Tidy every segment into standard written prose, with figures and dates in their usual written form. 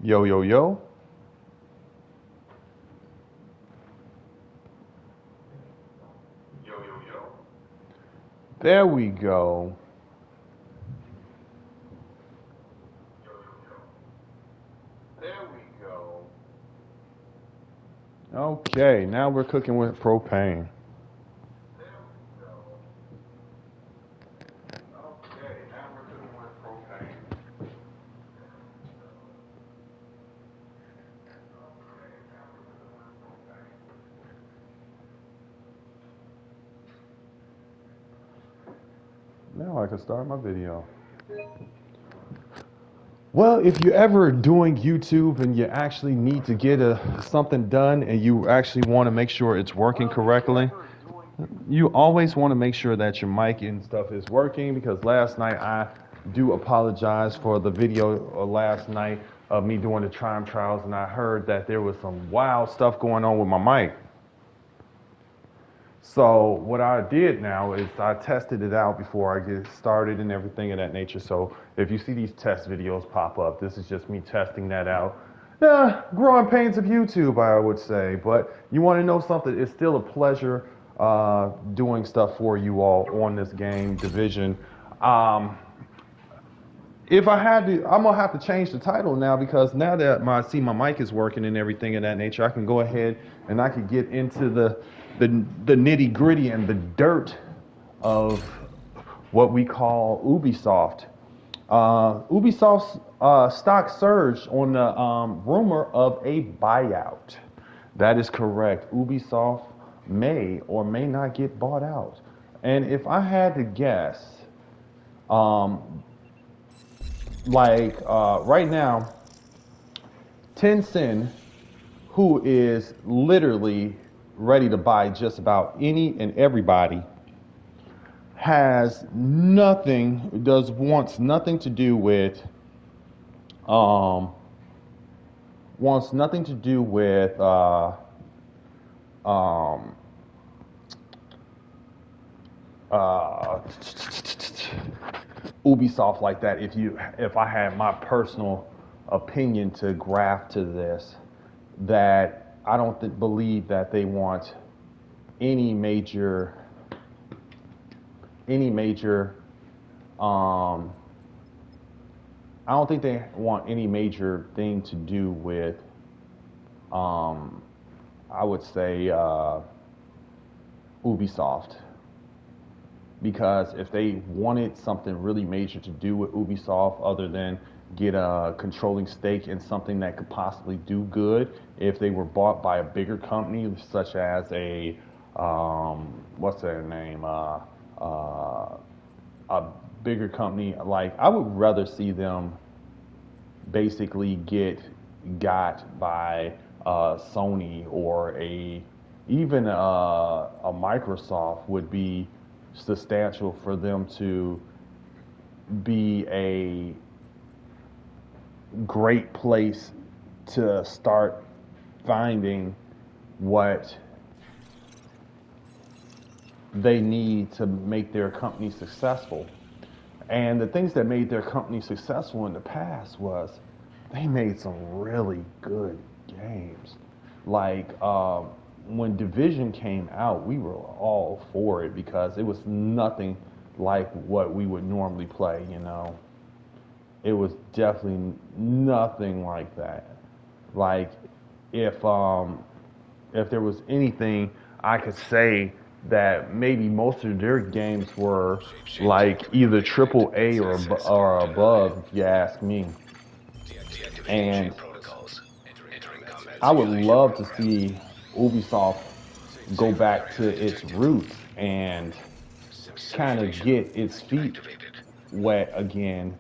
Yo, yo, yo. There we go. Okay, now we're cooking with propane. Now I can start my video. Well, if you're ever doing YouTube and you actually need to get something done and you actually want to make sure it's working correctly, you always want to make sure that your mic and stuff is working, because last night I do apologize for the video last night of me doing the time trials, and I heard that there was some wild stuff going on with my mic. So what I did now is I tested it out before I get started and everything of that nature. So if you see these test videos pop up, this is just me testing that out. Growing pains of YouTube, I would say. But you want to know something? It's still a pleasure doing stuff for you all on this game, Division. If I had to, I'm gonna have to change the title now, because now that my mic is working and everything of that nature, I can go ahead and I can get into the nitty gritty and the dirt of what we call Ubisoft. Ubisoft's stock surged on the rumor of a buyout. That is correct. Ubisoft may or may not get bought out. And if I had to guess, right now, Tencent, who is literally ready to buy just about any and everybody, wants nothing to do with wants nothing to do with Ubisoft like that. If I had my personal opinion to graft to this, that I don't believe that they want any major I don't think they want any major thing to do with I would say Ubisoft. Because if they wanted something really major to do with Ubisoft, other than get a controlling stake in something that could possibly do good, if they were bought by a bigger company such as a what's their name, a bigger company, like, I would rather see them basically got by Sony, or even a Microsoft would be substantial for them to be a great place to start finding what they need to make their company successful. And the things that made their company successful in the past was they made some really good games. Like when Division came out, we were all for it because it was nothing like what we would normally play, you know. It was definitely nothing like that. Like, if there was anything I could say, that maybe most of their games were like either triple A or above, if you ask me. And I would love to see Ubisoft go back to its roots and kind of get its feet wet again,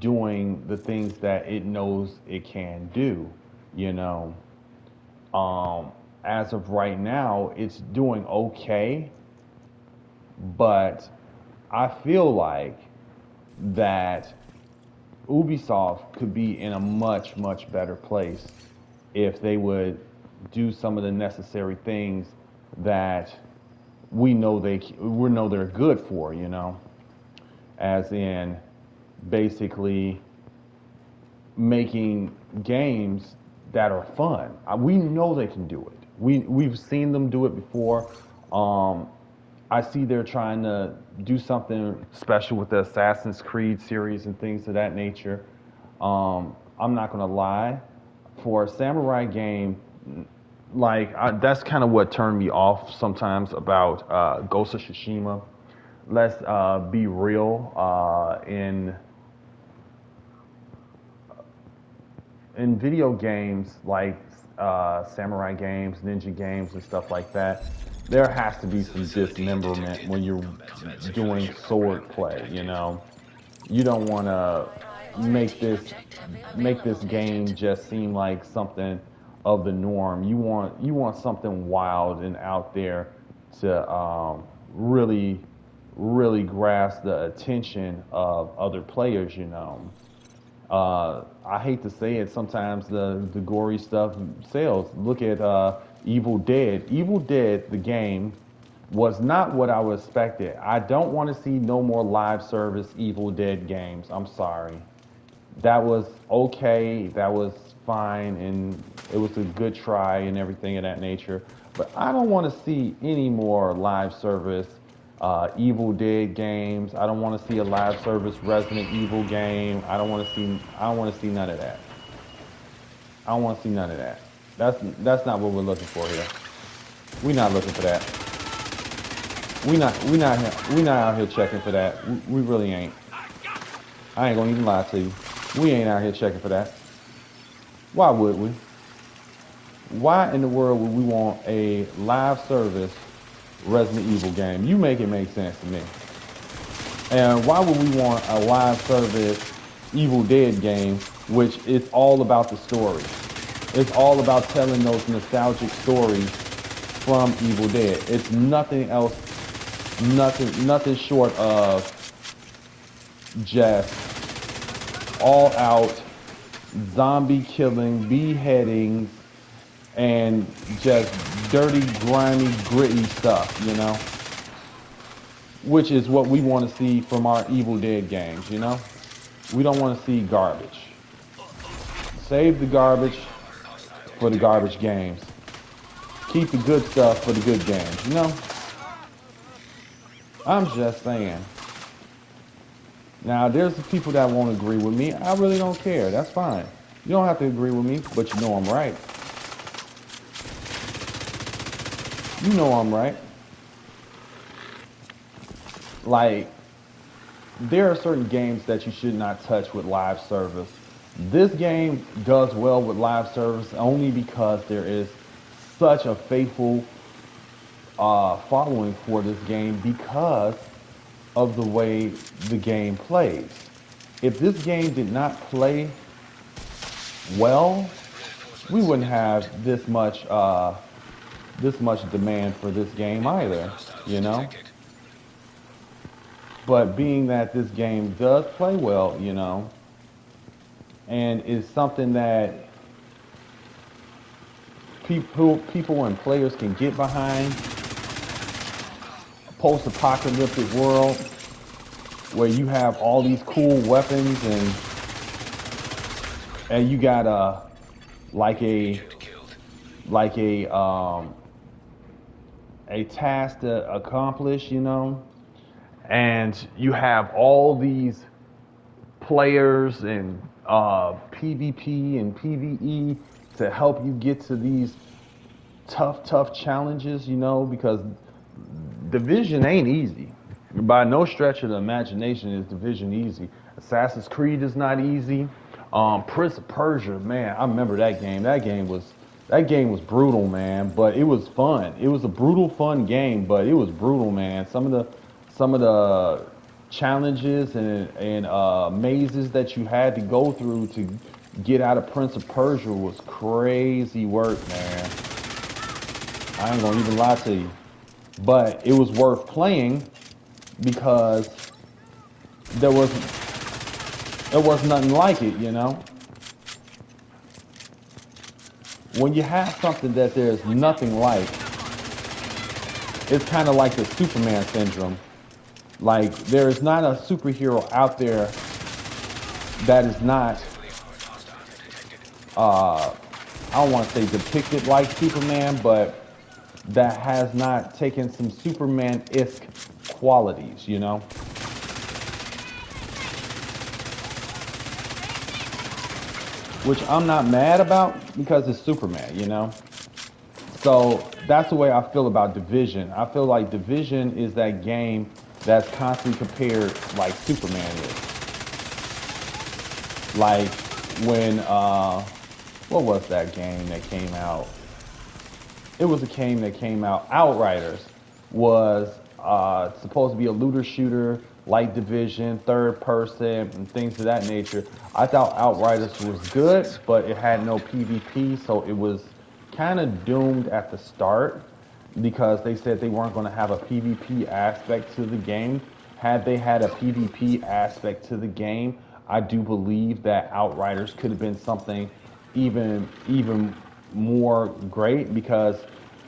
doing the things that it knows it can do, you know. Um, as of right now, it's doing okay, but I feel like that Ubisoft could be in a much, much better place if they would do some of the necessary things that we know they're good for, you know, as in basically making games that are fun. We know they can do it. We've seen them do it before. Um, I see they're trying to do something special with the Assassin's Creed series and things of that nature. I'm not gonna lie, for a samurai game, that's kind of what turned me off sometimes about Ghost of Tsushima. Let's be real. In video games like samurai games, ninja games, and stuff like that, there has to be some dismemberment when you're doing sword play. You don't want to make this make this game just seem like something of the norm. You want something wild and out there to really grasp the attention of other players. I hate to say it, sometimes the gory stuff sells. Look at Evil Dead. Evil Dead, the game, was not what I was expected. I don't want to see no more live service Evil Dead games. I'm sorry. That was okay. That was fine, and it was a good try and everything of that nature. But I don't want to see any more live service Evil Dead games. I don't want to see a live service Resident Evil game. I don't want to see. I don't want to see none of that. I don't want to see none of that. That's not what we're looking for here. We're not looking for that. We not out here checking for that. We really ain't. I ain't gonna even lie to you. We ain't out here checking for that. Why would we? Why in the world would we want a live service Resident Evil game? You make it make sense to me. And why would we want a live service Evil Dead game, which is all about the story? It's all about telling those nostalgic stories from Evil Dead. It's nothing else, nothing short of just all out zombie killing, beheadings, and just dirty, grimy, gritty stuff. Which is what we want to see from our Evil Dead games. We don't want to see garbage. Save the garbage for the garbage games. Keep the good stuff for the good games. I'm just saying. Now, there's the people that won't agree with me. I really don't care. That's fine. You don't have to agree with me, but you know I'm right. You know I'm right. Like, there are certain games that you should not touch with live service. This game does well with live service only because there is such a faithful following for this game because of the way the game plays. If this game did not play well, we wouldn't have this much demand for this game either. But being that this game does play well, and is something that people and players can get behind, a post-apocalyptic world where you have all these cool weapons and you got a task to accomplish, and you have all these players and PvP and PvE to help you get to these tough challenges, because Division ain't easy. By no stretch of the imagination is Division easy. Assassin's Creed is not easy. Prince of Persia, man, I remember that game. That game was brutal, man, but it was fun. It was a brutal, fun game, but it was brutal, man. Some of the challenges and mazes that you had to go through to get out of Prince of Persia was crazy work, man. I ain't gonna even lie to you. But it was worth playing because there was nothing like it, When you have something that there's nothing like, it's kind of like the Superman syndrome. Like, there is not a superhero out there that is not uh, I don't want to say depicted like Superman, but that has not taken some Superman-esque qualities, you know? Which I'm not mad about because it's Superman, you know? So that's the way I feel about Division. I feel like Division is that game that's constantly compared like Superman is. Like when what was that game that came out? It was a game that came out. Outriders was supposed to be a looter shooter, like Division, third person, and things of that nature. I thought Outriders was good, but it had no PvP, so it was kind of doomed at the start because they said they weren't going to have a PvP aspect to the game. Had they had a PvP aspect to the game, I do believe that Outriders could have been something even more great because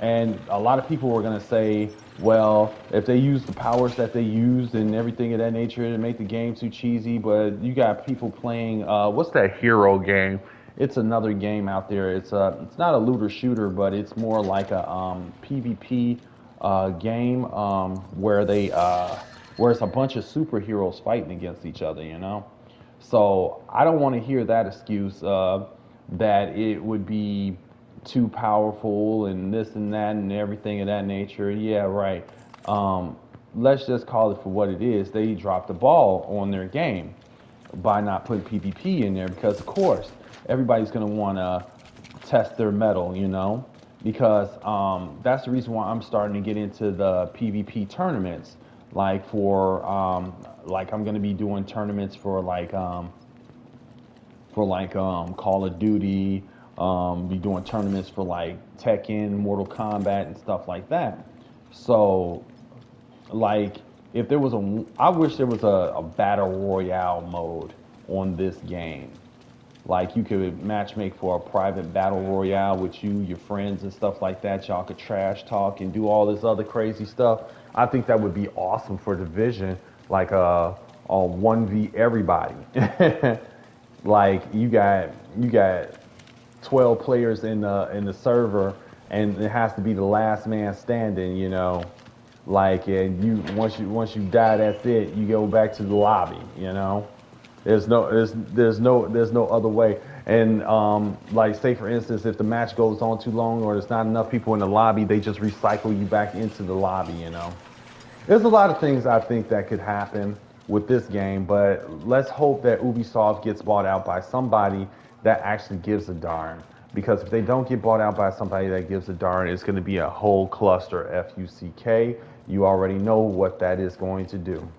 and a lot of people were going to say, well, if they use the powers that they used and everything of that nature to make the game too cheesy, but you got people playing what's that hero game? It's another game out there. It's not a looter shooter, but it's more like a PvP game where it's a bunch of superheroes fighting against each other, you know. So I don't want to hear that excuse that it would be too powerful and this and that and everything of that nature. Yeah, right. Um, let's just call it for what it is. They dropped the ball on their game by not putting PvP in there because, of course, everybody's going to want to test their metal, you know, because that's the reason why I'm starting to get into the PvP tournaments. Like I'm going to be doing tournaments for Call of Duty, be doing tournaments for like Tekken, Mortal Kombat, and stuff like that. So, like, if there was I wish there was a battle royale mode on this game. Like, you could matchmake for a private battle royale with you, your friends, and stuff like that. Y'all could trash talk and do all this other crazy stuff. I think that would be awesome for Division, like a 1v everybody. Like you got 12 players in the server, and it has to be the last man standing, you know. Like, and you once you die, that's it. You go back to the lobby, you know. There's no other way. And like, say for instance, if the match goes on too long or there's not enough people in the lobby, they just recycle you back into the lobby, you know. There's a lot of things I think that could happen with this game, but let's hope that Ubisoft gets bought out by somebody that actually gives a darn. Because if they don't get bought out by somebody that gives a darn, it's going to be a whole cluster, F-U-C-K. You already know what that is going to do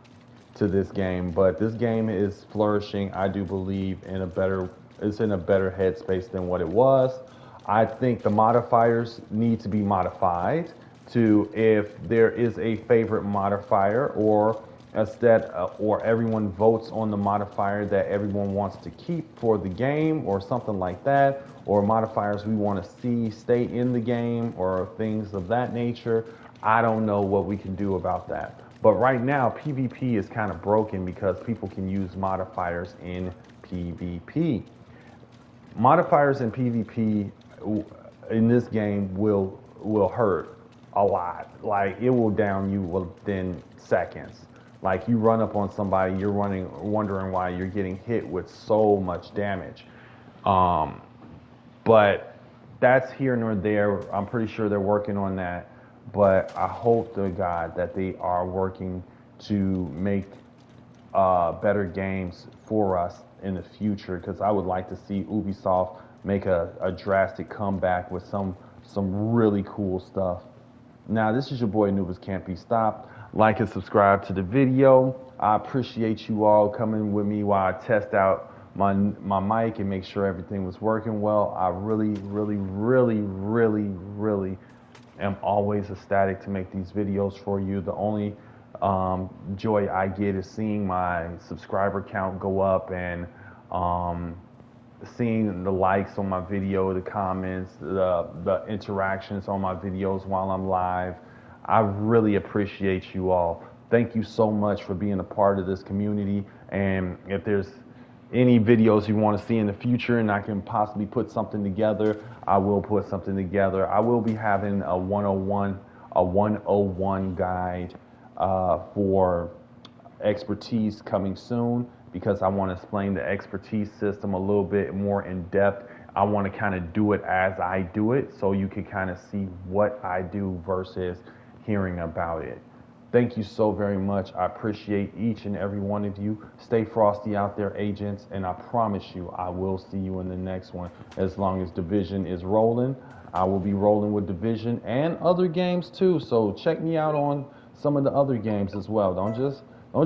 to this game. But this game is flourishing, I do believe, it's in a better headspace than what it was. I think the modifiers need to be modified to, if there is a favorite modifier, or instead or everyone votes on the modifier that everyone wants to keep for the game or something like that, or modifiers we want to see stay in the game or things of that nature. I don't know what we can do about that. But right now, PvP is kind of broken because people can use modifiers in PvP. Modifiers in PvP in this game will hurt a lot. Like, it will down you within seconds. Like, you run up on somebody, you're wondering why you're getting hit with so much damage. Um, but that's here nor there. I'm pretty sure they're working on that. But I hope to God that they are working to make better games for us in the future, because I would like to see Ubisoft make a drastic comeback with some really cool stuff. Now, this is your boy Anubis Can't Be Stopped. Like and subscribe to the video. I appreciate you all coming with me while I test out my mic and make sure everything was working well. I really, really, really, really, really am always ecstatic to make these videos for you. The only joy I get is seeing my subscriber count go up, and seeing the likes on my video, the comments, the interactions on my videos while I'm live. I really appreciate you all. Thank you so much for being a part of this community. And if there's any videos you want to see in the future and I can possibly put something together, I will put something together. I will be having a 101 guide for expertise coming soon because I want to explain the expertise system a little bit more in depth. I want to kind of do it as I do it so you can kind of see what I do versus hearing about it. Thank you so very much. I appreciate each and every one of you. Stay frosty out there, agents, and I promise you I will see you in the next one. As long as Division is rolling, I will be rolling with Division and other games too. So check me out on some of the other games as well. Don't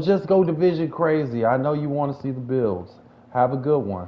just go Division crazy. I know you want to see the builds. Have a good one.